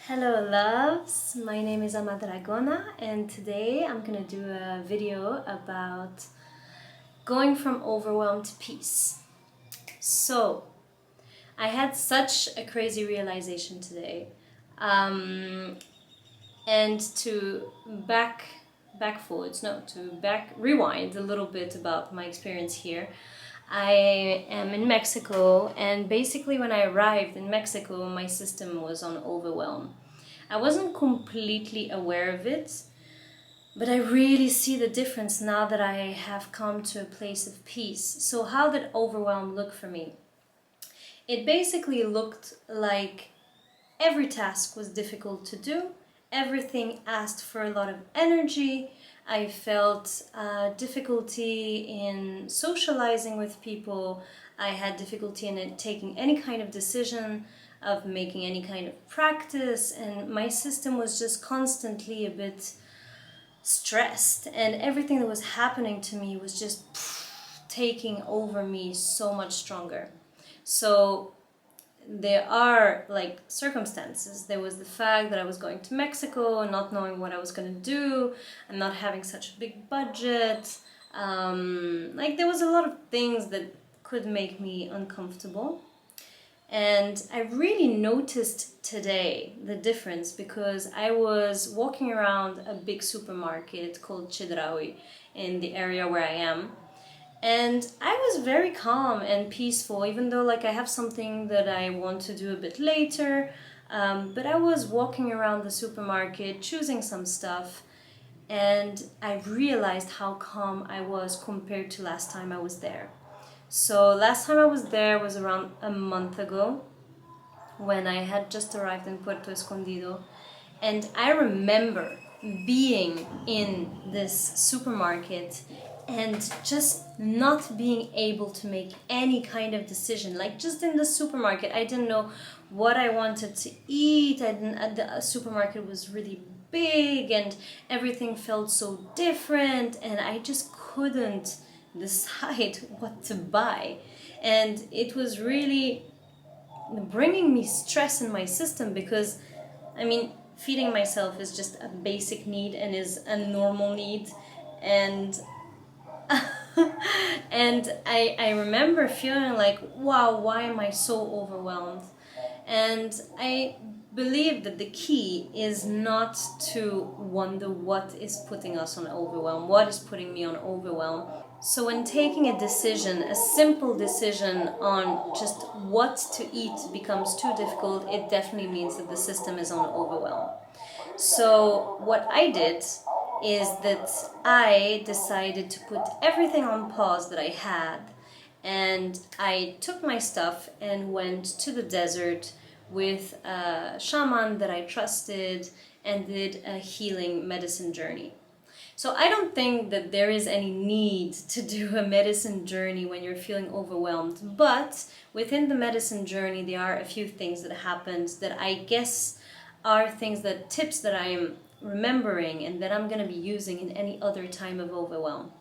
Hello loves, my name is Ama Dragona and today I'm gonna do a video about going from overwhelm to peace. So, I had such a crazy realization today, and to rewind a little bit about my experience here. I am in Mexico, and basically when I arrived in Mexico, my system was on overwhelm. I wasn't completely aware of it, but I really see the difference now that I have come to a place of peace. So how did overwhelm look for me? It basically looked like every task was difficult to do, everything asked for a lot of energy. I felt difficulty in socializing with people. I had difficulty in taking any kind of decision, of making any kind of practice, and my system was just constantly a bit stressed, and everything that was happening to me was just taking over me so much stronger. So there are like circumstances. There was the fact that I was going to Mexico and not knowing what I was going to do and not having such a big budget. Like there was a lot of things that could make me uncomfortable. And I really noticed today the difference because I was walking around a big supermarket called Chedraui in the area where I am. And I was very calm and peaceful, even though like I have something that I want to do a bit later. But I was walking around the supermarket, choosing some stuff, and I realized how calm I was compared to last time I was there. So last time I was there was around a month ago, when I had just arrived in Puerto Escondido. And I remember being in this supermarket and just not being able to make any kind of decision. Like just in the supermarket, I didn't know what I wanted to eat. The supermarket was really big and everything felt so different, and I just couldn't decide what to buy. And it was really bringing me stress in my system because, I mean, feeding myself is just a basic need and is a normal need. And and I remember feeling like, wow, why am I so overwhelmed? And I believe that the key is not to wonder what is putting us on overwhelm, what is putting me on overwhelm. So when taking a decision, a simple decision on just what to eat becomes too difficult, it definitely means that the system is on overwhelm. So what I did is that I decided to put everything on pause that I had, and I took my stuff and went to the desert with a shaman that I trusted and did a healing medicine journey. So I don't think that there is any need to do a medicine journey when you're feeling overwhelmed, but within the medicine journey there are a few things that happened that I guess are tips that I am remembering and that I'm going to be using in any other time of overwhelm.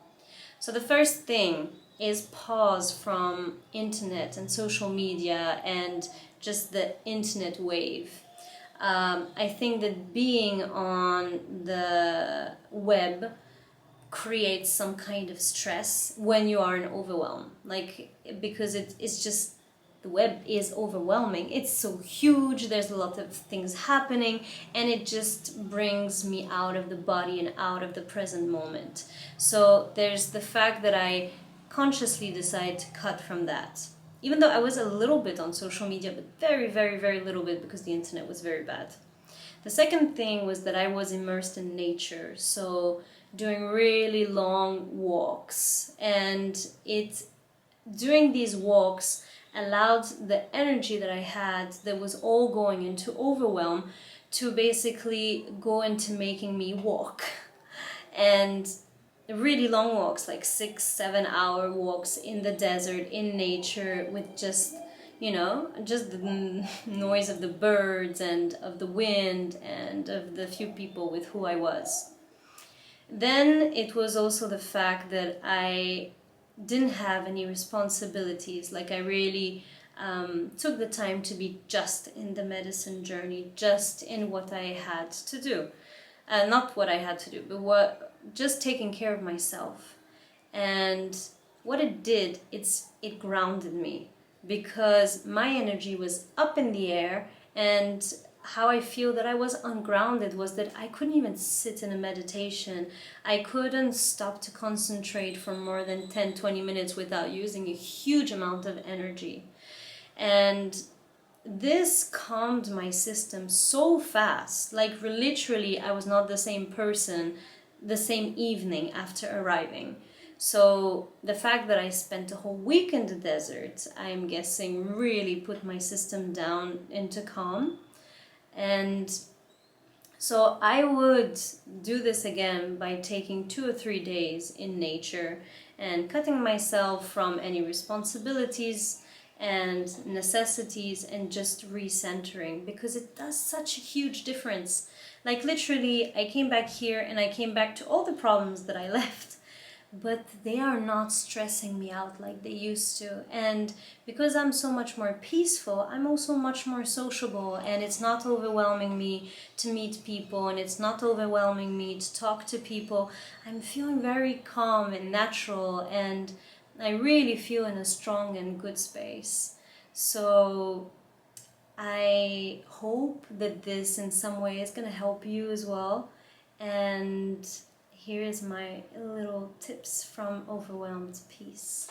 So the first thing is pause from internet and social media and just the internet wave. I think that being on the web creates some kind of stress when you are in overwhelm, like because it's just, the web is overwhelming. It's so huge, there's a lot of things happening, and it just brings me out of the body and out of the present moment. So there's the fact that I consciously decide to cut from that, even though I was a little bit on social media, but very, very, very little bit because the internet was very bad. The second thing was that I was immersed in nature, so doing really long walks, and doing these walks allowed the energy that I had that was all going into overwhelm to basically go into making me walk. And really long walks, like 6-7 hour walks in the desert, in nature, with just, just the noise of the birds and of the wind and of the few people with who I was. Then it was also the fact that I didn't have any responsibilities. Like I really took the time to be just in the medicine journey, just in what I had to do. Not what I had to do, but just taking care of myself. And what it did, it grounded me, because my energy was up in the air, and how I feel that I was ungrounded was that I couldn't even sit in a meditation. I couldn't stop to concentrate for more than 10-20 minutes without using a huge amount of energy. And this calmed my system so fast. Like literally, I was not the same person the same evening after arriving. So the fact that I spent a whole week in the desert, I'm guessing, really put my system down into calm. And so I would do this again by taking 2 or 3 days in nature and cutting myself from any responsibilities and necessities and just recentering, because it does such a huge difference. Like literally, I came back here and I came back to all the problems that I left, but they are not stressing me out like they used to. And because I'm so much more peaceful, I'm also much more sociable, and it's not overwhelming me to meet people, and it's not overwhelming me to talk to people. I'm feeling very calm and natural, and I really feel in a strong and good space. So I hope that this in some way is going to help you as well. And here is my little tips from Overwhelmed Peace.